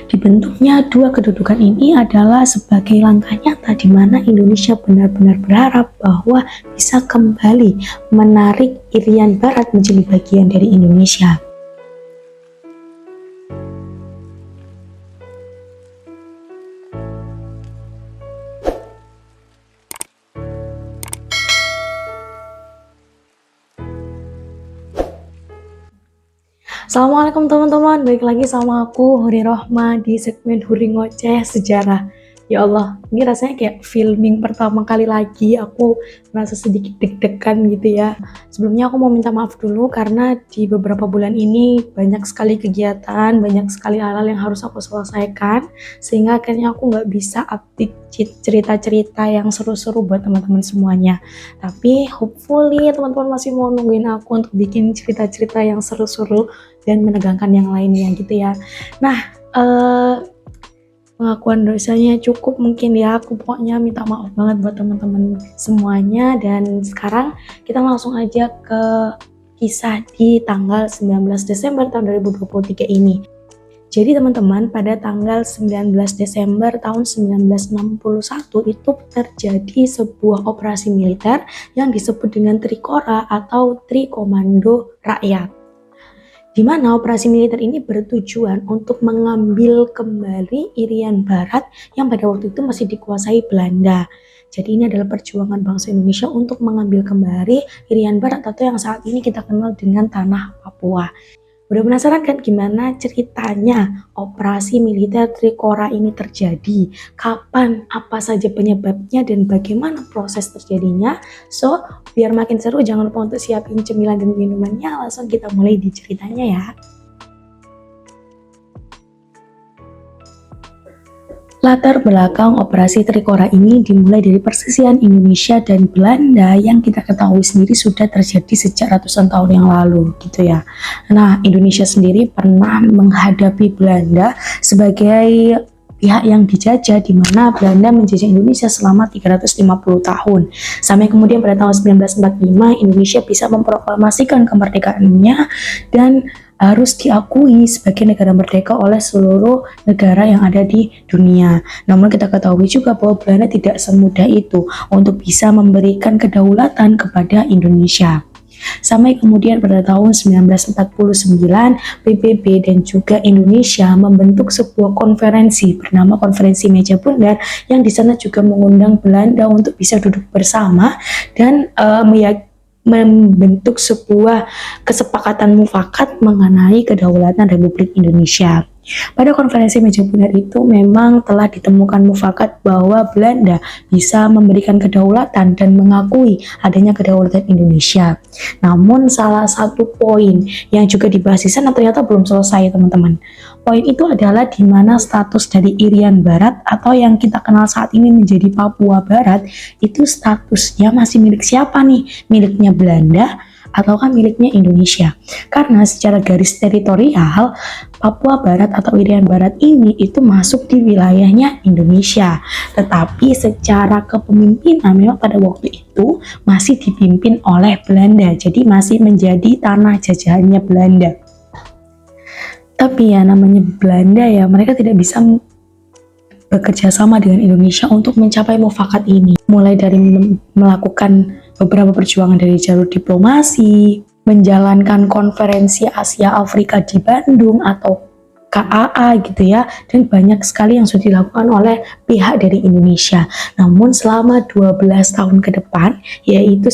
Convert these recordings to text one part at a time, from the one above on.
Dibentuknya dua kedudukan ini adalah sebagai langkah nyata di mana Indonesia benar-benar berharap bahwa bisa kembali menarik Irian Barat menjadi bagian dari Indonesia. Assalamualaikum teman-teman, balik lagi sama aku Huri Rohma di segmen Huri Ngoceh Sejarah. Ya Allah, ini rasanya kayak filming pertama kali lagi, aku merasa sedikit deg-degan gitu ya. Sebelumnya aku mau minta maaf dulu karena di beberapa bulan ini banyak sekali kegiatan, banyak sekali hal-hal yang harus aku selesaikan, sehingga akhirnya aku nggak bisa update cerita-cerita yang seru-seru buat teman-teman semuanya. Tapi hopefully teman-teman masih mau nungguin aku untuk bikin cerita-cerita yang seru-seru dan menegangkan yang lainnya gitu ya. Nah, pengakuan dosanya cukup mungkin ya, aku pokoknya minta maaf banget buat teman-teman semuanya. Dan sekarang kita langsung aja ke kisah di tanggal 19 Desember tahun 2023 ini. Jadi teman-teman, pada tanggal 19 Desember tahun 1961 itu terjadi sebuah operasi militer yang disebut dengan Trikora atau Trikomando Rakyat, di mana operasi militer ini bertujuan untuk mengambil kembali Irian Barat yang pada waktu itu masih dikuasai Belanda. Jadi ini adalah perjuangan bangsa Indonesia untuk mengambil kembali Irian Barat atau yang saat ini kita kenal dengan Tanah Papua. Udah penasaran kan gimana ceritanya operasi militer Trikora ini terjadi? Kapan, apa saja penyebabnya, dan bagaimana proses terjadinya? So, biar makin seru jangan lupa untuk siapin cemilan dan minumannya. Langsung kita mulai di ceritanya ya. Latar belakang operasi Trikora ini dimulai dari persisian Indonesia dan Belanda yang kita ketahui sendiri sudah terjadi sejak ratusan tahun yang lalu gitu ya. Nah, Indonesia sendiri pernah menghadapi Belanda sebagai pihak yang dijajah, di mana Belanda menjajah Indonesia selama 350 tahun. Sampai kemudian pada tahun 1945 Indonesia bisa memproklamasikan kemerdekaannya dan harus diakui sebagai negara merdeka oleh seluruh negara yang ada di dunia. Namun kita ketahui juga bahwa Belanda tidak semudah itu untuk bisa memberikan kedaulatan kepada Indonesia. Sampai kemudian pada tahun 1949 PBB dan juga Indonesia membentuk sebuah konferensi bernama Konferensi Meja Bundar, yang di sana juga mengundang Belanda untuk bisa duduk bersama dan membentuk sebuah kesepakatan mufakat mengenai kedaulatan Republik Indonesia. Pada konferensi Meja Bundar itu memang telah ditemukan mufakat bahwa Belanda bisa memberikan kedaulatan dan mengakui adanya kedaulatan Indonesia. Namun salah satu poin yang juga dibahas di sana ternyata belum selesai teman-teman. Poin itu adalah di mana status dari Irian Barat atau yang kita kenal saat ini menjadi Papua Barat itu statusnya masih milik siapa nih? Miliknya Belanda ataukah miliknya Indonesia? Karena secara garis teritorial Papua Barat atau Irian Barat ini itu masuk di wilayahnya Indonesia, tetapi secara kepemimpinan memang pada waktu itu masih dipimpin oleh Belanda, jadi masih menjadi tanah jajahannya Belanda. Tapi ya namanya Belanda ya, mereka tidak bisa bekerja sama dengan Indonesia untuk mencapai mufakat ini, mulai dari melakukan beberapa perjuangan dari jalur diplomasi, menjalankan konferensi Asia Afrika di Bandung atau KAA gitu ya, dan banyak sekali yang sudah dilakukan oleh pihak dari Indonesia. Namun selama 12 tahun ke depan, yaitu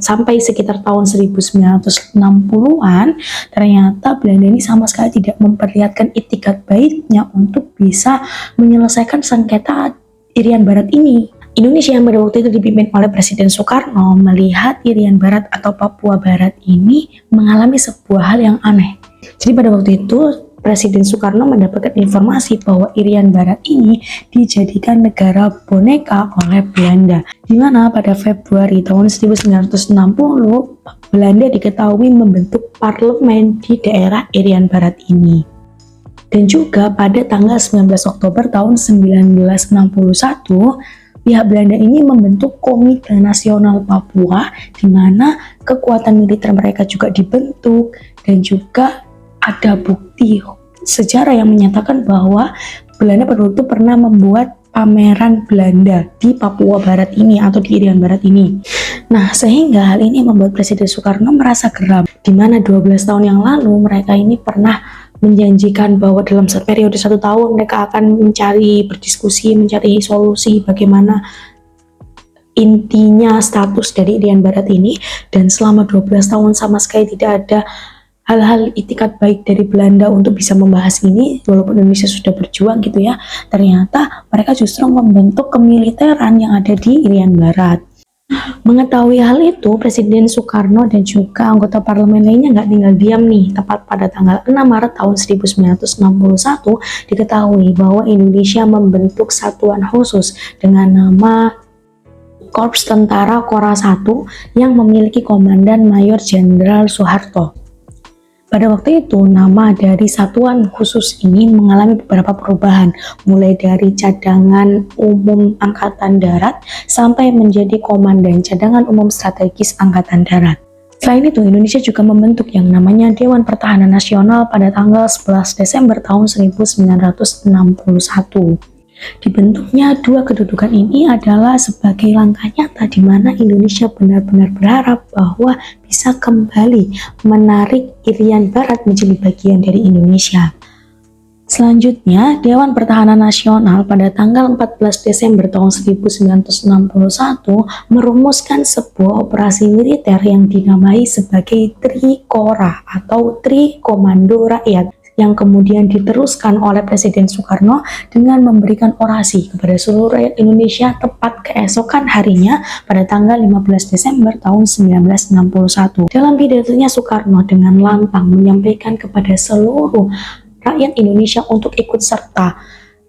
sampai sekitar tahun 1960-an, ternyata Belanda ini sama sekali tidak memperlihatkan itikat baiknya untuk bisa menyelesaikan sengketa Irian Barat ini. Indonesia yang pada waktu itu dipimpin oleh Presiden Soekarno melihat Irian Barat atau Papua Barat ini mengalami sebuah hal yang aneh. Jadi pada waktu itu Presiden Soekarno mendapatkan informasi bahwa Irian Barat ini dijadikan negara boneka oleh Belanda, di mana pada Februari tahun 1960 Belanda diketahui membentuk parlemen di daerah Irian Barat ini. Dan juga pada tanggal 19 Oktober tahun 1961 pihak Belanda ini membentuk Komite Nasional Papua, di mana kekuatan militer mereka juga dibentuk dan juga ada bukti sejarah yang menyatakan bahwa Belanda pada waktu itu pernah membuat pameran Belanda di Papua Barat ini atau di Irian Barat ini. Nah, sehingga hal ini membuat Presiden Soekarno merasa geram, di mana 12 tahun yang lalu mereka ini pernah menjanjikan bahwa dalam periode 1 tahun mereka akan berdiskusi, mencari solusi bagaimana intinya status dari Irian Barat ini, dan selama 12 tahun sama sekali tidak ada hal-hal itikat baik dari Belanda untuk bisa membahas ini. Walaupun Indonesia sudah berjuang gitu ya, ternyata mereka justru membentuk kemiliteran yang ada di Irian Barat. Mengetahui hal itu, Presiden Soekarno dan juga anggota parlemen lainnya nggak tinggal diam nih. Tepat pada tanggal 6 Maret tahun 1961 diketahui bahwa Indonesia membentuk satuan khusus dengan nama Korps Tentara Kora I yang memiliki Komandan Mayor Jenderal Soeharto. Pada waktu itu, nama dari satuan khusus ini mengalami beberapa perubahan, mulai dari Cadangan Umum Angkatan Darat sampai menjadi Komandan Cadangan Umum Strategis Angkatan Darat. Selain itu, Indonesia juga membentuk yang namanya Dewan Pertahanan Nasional pada tanggal 11 Desember tahun 1961. Dibentuknya dua kedudukan ini adalah sebagai langkah nyata di mana Indonesia benar-benar berharap bahwa bisa kembali menarik Irian Barat menjadi bagian dari Indonesia. Selanjutnya, Dewan Pertahanan Nasional pada tanggal 14 Desember tahun 1961 merumuskan sebuah operasi militer yang dinamai sebagai Trikora atau Tri Komando Rakyat, yang kemudian diteruskan oleh Presiden Soekarno dengan memberikan orasi kepada seluruh rakyat Indonesia tepat keesokan harinya pada tanggal 15 Desember tahun 1961. Dalam pidatonya, Soekarno dengan lantang menyampaikan kepada seluruh rakyat Indonesia untuk ikut serta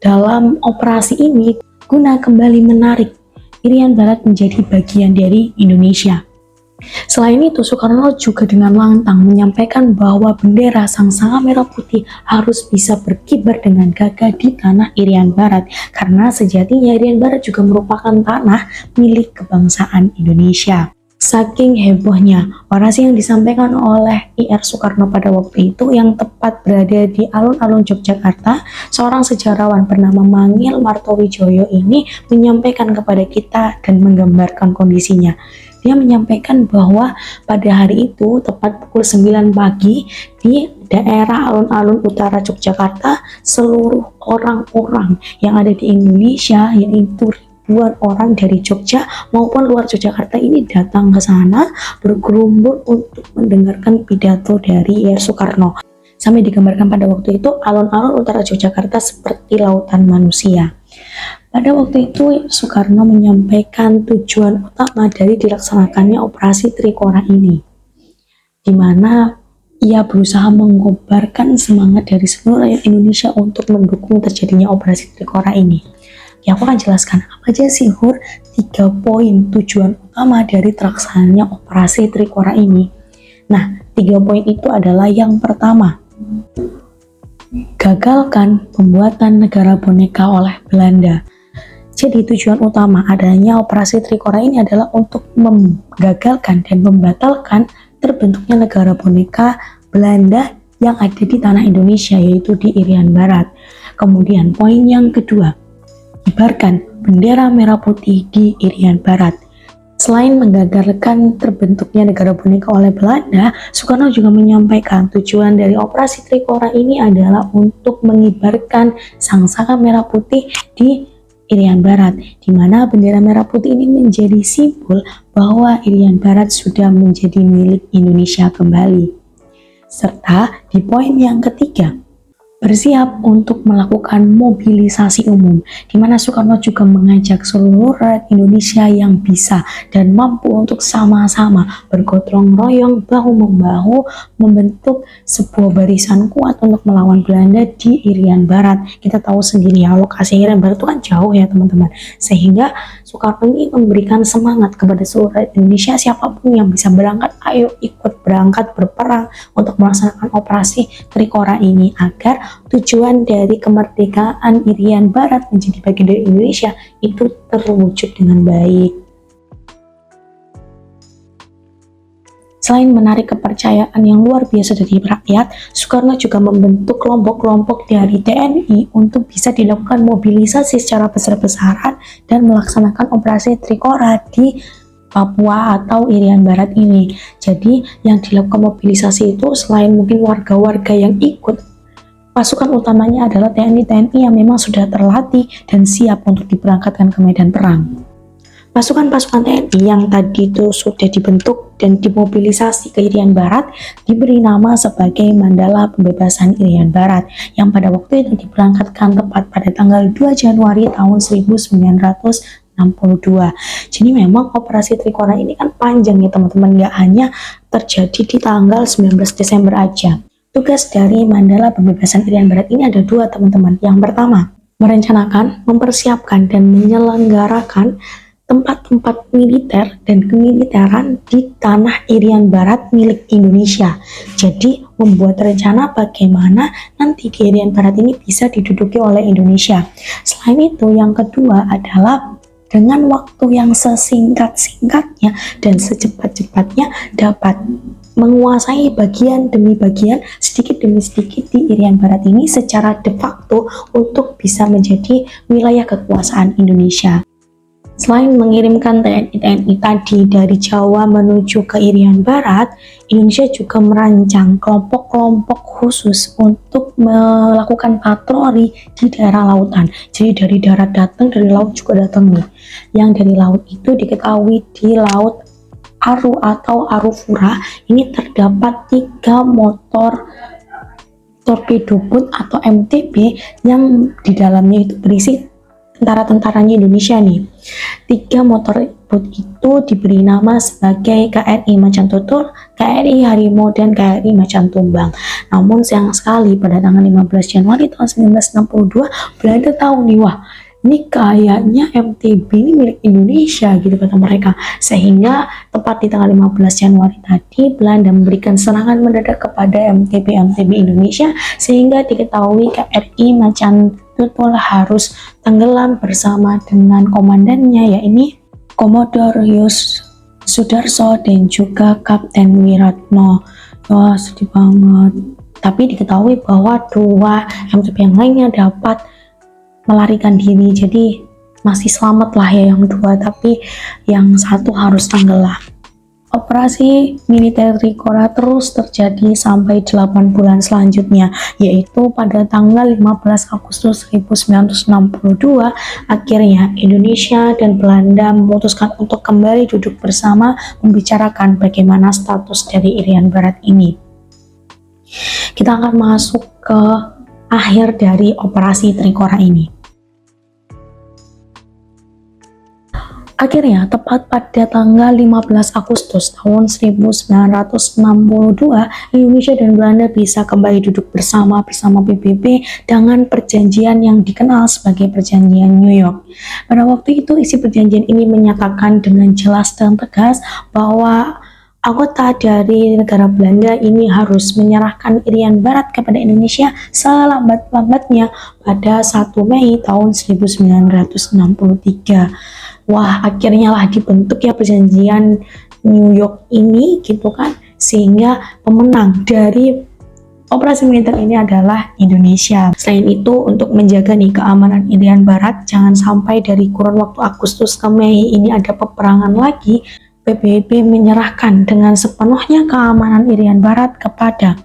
dalam operasi ini guna kembali menarik Irian Barat menjadi bagian dari Indonesia. Selain itu, Soekarno juga dengan lantang menyampaikan bahwa bendera Sang-Sanga Merah Putih harus bisa berkibar dengan gagah di tanah Irian Barat, karena sejatinya Irian Barat juga merupakan tanah milik kebangsaan Indonesia. Saking hebohnya orasi yang disampaikan oleh IR Soekarno pada waktu itu, yang tepat berada di alun-alun Yogyakarta, seorang sejarawan bernama Mangil Martowijoyo ini menyampaikan kepada kita dan menggambarkan kondisinya. Dia menyampaikan bahwa pada hari itu tepat pukul 9 pagi di daerah alun-alun utara Yogyakarta, seluruh orang-orang yang ada di Indonesia, yaitu ribuan orang dari Jogja maupun luar Yogyakarta ini datang ke sana bergerumbul untuk mendengarkan pidato dari IR Soekarno. Sampai digambarkan pada waktu itu alun-alun utara Yogyakarta seperti lautan manusia. Pada waktu itu, Soekarno menyampaikan tujuan utama dari dilaksanakannya operasi Trikora ini, di mana ia berusaha mengobarkan semangat dari seluruh rakyat Indonesia untuk mendukung terjadinya operasi Trikora ini. Ya, aku akan jelaskan apa aja sih, Hur, 3 poin tujuan utama dari terlaksananya operasi Trikora ini. Nah, 3 poin itu adalah yang pertama, gagalkan pembuatan negara boneka oleh Belanda. Jadi tujuan utama adanya operasi Trikora ini adalah untuk menggagalkan dan membatalkan terbentuknya negara boneka Belanda yang ada di tanah Indonesia, yaitu di Irian Barat. Kemudian poin yang kedua, kibarkan bendera merah putih di Irian Barat. Selain menggagalkan terbentuknya negara boneka oleh Belanda, Soekarno juga menyampaikan tujuan dari operasi Trikora ini adalah untuk mengibarkan Sang-Sanga Merah Putih di Irian Barat, di mana bendera merah putih ini menjadi simbol bahwa Irian Barat sudah menjadi milik Indonesia kembali. Serta di poin yang ketiga, bersiap untuk melakukan mobilisasi umum, di mana Soekarno juga mengajak seluruh rakyat Indonesia yang bisa dan mampu untuk sama-sama bergotong royong bahu-membahu membentuk sebuah barisan kuat untuk melawan Belanda di Irian Barat. Kita tahu sendiri ya, lokasi Irian Barat itu kan jauh ya teman-teman, sehingga Soekarno ini memberikan semangat kepada seluruh rakyat Indonesia, siapapun yang bisa berangkat, ayo ikut berangkat berperang untuk melaksanakan operasi Trikora ini, agar tujuan dari kemerdekaan Irian Barat menjadi bagian dari Indonesia itu terwujud dengan baik. Selain menarik kepercayaan yang luar biasa dari rakyat, Soekarno juga membentuk kelompok-kelompok dari TNI untuk bisa dilakukan mobilisasi secara besar-besaran dan melaksanakan operasi Trikora di Papua atau Irian Barat ini. Jadi yang dilakukan mobilisasi itu selain mungkin warga-warga yang ikut, pasukan utamanya adalah TNI-TNI yang memang sudah terlatih dan siap untuk diberangkatkan ke medan perang. Pasukan-pasukan TNI yang tadi itu sudah dibentuk dan dimobilisasi ke Irian Barat diberi nama sebagai Mandala Pembebasan Irian Barat yang pada waktu itu diberangkatkan tepat pada tanggal 2 Januari tahun 1962. Jadi memang operasi Trikora ini kan panjang ya teman-teman, nggak hanya terjadi di tanggal 19 Desember aja. Tugas dari Mandala Pembebasan Irian Barat ini ada dua teman-teman. Yang pertama, merencanakan, mempersiapkan, dan menyelenggarakan tempat-tempat militer dan kemiliteran di tanah Irian Barat milik Indonesia. Jadi membuat rencana bagaimana nanti di Irian Barat ini bisa diduduki oleh Indonesia. Selain itu, yang kedua adalah dengan waktu yang sesingkat-singkatnya dan secepat-cepatnya dapat menguasai bagian demi bagian, sedikit demi sedikit di Irian Barat ini secara de facto untuk bisa menjadi wilayah kekuasaan Indonesia. Selain mengirimkan TNI tadi dari Jawa menuju ke Irian Barat, Indonesia juga merancang kelompok-kelompok khusus untuk melakukan patroli di daerah lautan. Jadi dari darat datang, dari laut juga datang nih. Yang dari laut itu diketahui di Laut Aru atau Arufura ini terdapat 3 motor torpedo boat atau MTB yang di dalamnya itu berisi tentara-tentaranya Indonesia nih. 3 motor boat itu diberi nama sebagai KRI Macan Tutul, KRI Harimau, dan KRI Macan Tumbang. Namun sayang sekali pada tanggal 15 Januari tahun 1962 Belanda tahu nih, wah ini kayaknya MTB ini milik Indonesia gitu kata mereka, sehingga tepat di tanggal 15 Januari tadi Belanda memberikan serangan mendadak kepada MTB Indonesia sehingga diketahui KRI Macan Tutul harus tenggelam bersama dengan komandannya, yaitu Komodor Yus Sudarso dan juga Kapten Wiratno. Wah sedih banget. Tapi diketahui bahwa 2 MTB yang lainnya dapat melarikan diri, jadi masih selamat lah ya yang 2, tapi yang 1 harus tenggelam. Operasi militer Trikora terus terjadi sampai 8 bulan selanjutnya, yaitu pada tanggal 15 Agustus 1962 akhirnya Indonesia dan Belanda memutuskan untuk kembali duduk bersama membicarakan bagaimana status dari Irian Barat ini. Kita akan masuk ke akhir dari operasi Trikora ini. Akhirnya, tepat pada tanggal 15 Agustus tahun 1962, Indonesia dan Belanda bisa kembali duduk bersama PBB dengan perjanjian yang dikenal sebagai Perjanjian New York. Pada waktu itu, isi perjanjian ini menyatakan dengan jelas dan tegas bahwa anggota dari negara Belanda ini harus menyerahkan Irian Barat kepada Indonesia selambat-lambatnya pada 1 Mei tahun 1963. Wah, akhirnya lah dibentuk ya perjanjian New York ini gitu kan, sehingga pemenang dari operasi militer ini adalah Indonesia. Selain itu, untuk menjaga nih keamanan Irian Barat, jangan sampai dari kurun waktu Agustus ke Mei ini ada peperangan lagi, PBB menyerahkan dengan sepenuhnya keamanan Irian Barat kepada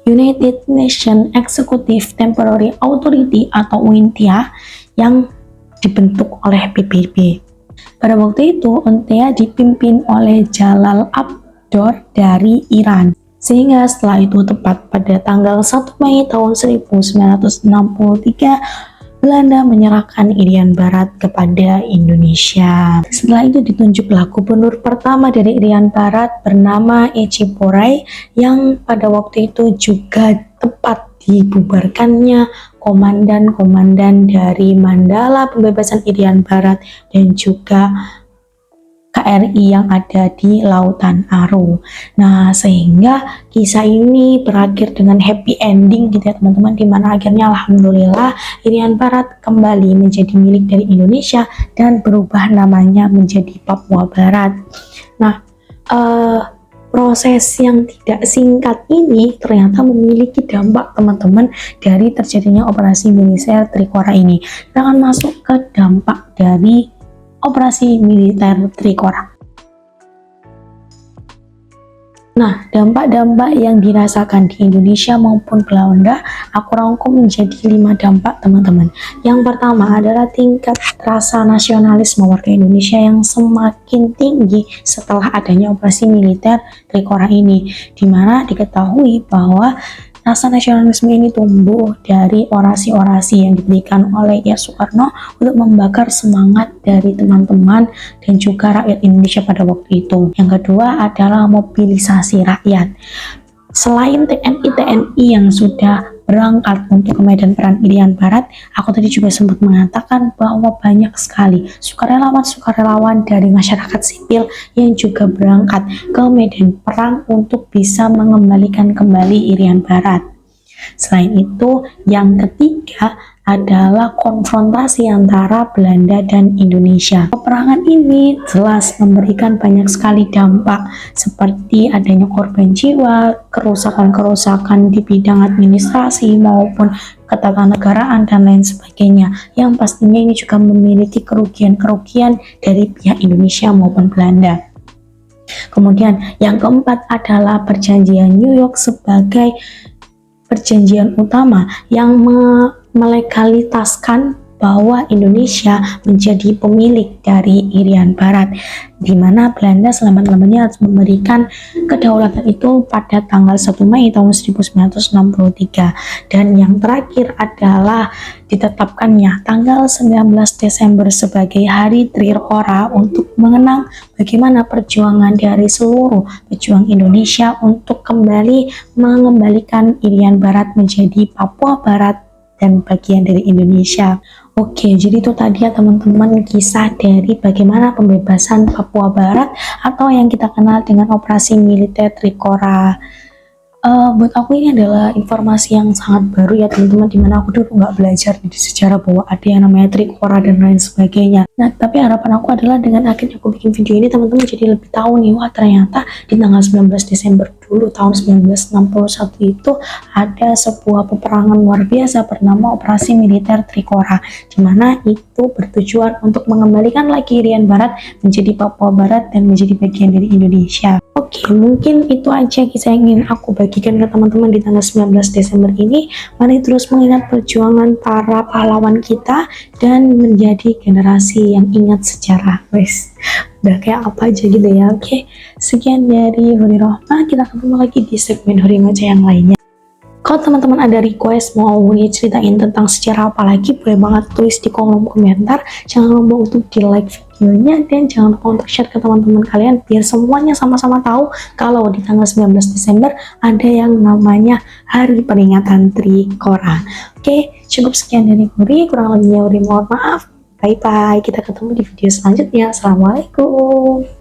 United Nations Executive Temporary Authority atau UNTIA yang dibentuk oleh PBB. Pada waktu itu, UNTIA dipimpin oleh Jalal Abdor dari Iran. Sehingga setelah itu tepat pada tanggal 1 Mei tahun 1963, Belanda menyerahkan Irian Barat kepada Indonesia. Setelah itu ditunjuklah gubernur pertama dari Irian Barat bernama Eci Porai yang pada waktu itu juga tepat dibubarkannya komandan-komandan dari Mandala Pembebasan Irian Barat dan juga KRI yang ada di Lautan Aru. Nah, sehingga kisah ini berakhir dengan happy ending gitu ya teman-teman, dimana akhirnya alhamdulillah Irian Barat kembali menjadi milik dari Indonesia dan berubah namanya menjadi Papua Barat. Nah, proses yang tidak singkat ini ternyata memiliki dampak teman-teman dari terjadinya operasi militer Trikora ini. Kita akan masuk ke dampak dari operasi militer Trikora. Nah, dampak-dampak yang dirasakan di Indonesia maupun Belanda, aku rangkum menjadi 5 dampak teman-teman. Yang pertama adalah tingkat rasa nasionalisme warga Indonesia yang semakin tinggi setelah adanya operasi militer Trikora ini, dimana diketahui bahwa rasa nasionalisme ini tumbuh dari orasi-orasi yang diberikan oleh Soekarno untuk membakar semangat dari teman-teman dan juga rakyat Indonesia pada waktu itu. Yang kedua adalah mobilisasi rakyat. Selain TNI yang sudah berangkat untuk ke medan perang Irian Barat, aku tadi juga sempat mengatakan bahwa banyak sekali sukarelawan dari masyarakat sipil yang juga berangkat ke medan perang untuk bisa mengembalikan kembali Irian Barat. Selain itu, yang ketiga adalah konfrontasi antara Belanda dan Indonesia. Peperangan ini jelas memberikan banyak sekali dampak seperti adanya korban jiwa, kerusakan-kerusakan di bidang administrasi maupun ketatanegaraan dan lain sebagainya, yang pastinya ini juga memiliki kerugian-kerugian dari pihak Indonesia maupun Belanda. Kemudian yang keempat adalah perjanjian New York sebagai perjanjian utama yang melegalitaskan bahwa Indonesia menjadi pemilik dari Irian Barat, di mana Belanda selama-lamanya harus memberikan kedaulatan itu pada tanggal 1 Mei tahun 1963. Dan yang terakhir adalah ditetapkannya tanggal 19 Desember sebagai Hari Trikora untuk mengenang bagaimana perjuangan dari seluruh pejuang Indonesia untuk kembali mengembalikan Irian Barat menjadi Papua Barat dan bagian dari Indonesia. Oke, jadi itu tadi ya teman-teman kisah dari bagaimana pembebasan Papua Barat atau yang kita kenal dengan operasi militer Trikora. Buat aku ini adalah informasi yang sangat baru ya teman-teman, dimana aku dulu nggak belajar di sejarah bahwa ada yang namanya Trikora dan lain sebagainya. Nah, tapi harapan aku adalah dengan akhirnya aku bikin video ini teman-teman jadi lebih tahu nih, wah ternyata di tanggal 19 Desember dulu tahun 1961 itu ada sebuah peperangan luar biasa bernama operasi militer Trikora, dimana itu bertujuan untuk mengembalikan lagi Irian Barat menjadi Papua Barat dan menjadi bagian dari Indonesia. Oke, mungkin itu aja kisah yang ingin aku bagikan ke teman-teman di tanggal 19 Desember ini. Mari terus mengingat perjuangan para pahlawan kita dan menjadi generasi yang ingat sejarah. Wes, udah kayak apa aja gitu ya. Oke, sekian dari Huri Rohmah. Kita ketemu lagi di segmen Huri Ngoceh yang lainnya. Kalau teman-teman ada request mau Huri ceritain tentang sejarah apa lagi, boleh banget tulis di kolom komentar. Jangan lupa untuk di like videonya dan jangan lupa untuk share ke teman-teman kalian biar semuanya sama-sama tahu kalau di tanggal 19 Desember ada yang namanya Hari Peringatan Trikora. Oke, cukup sekian dari Huri, kurang lebihnya Huri mohon maaf. Bye bye, kita ketemu di video selanjutnya. Assalamualaikum.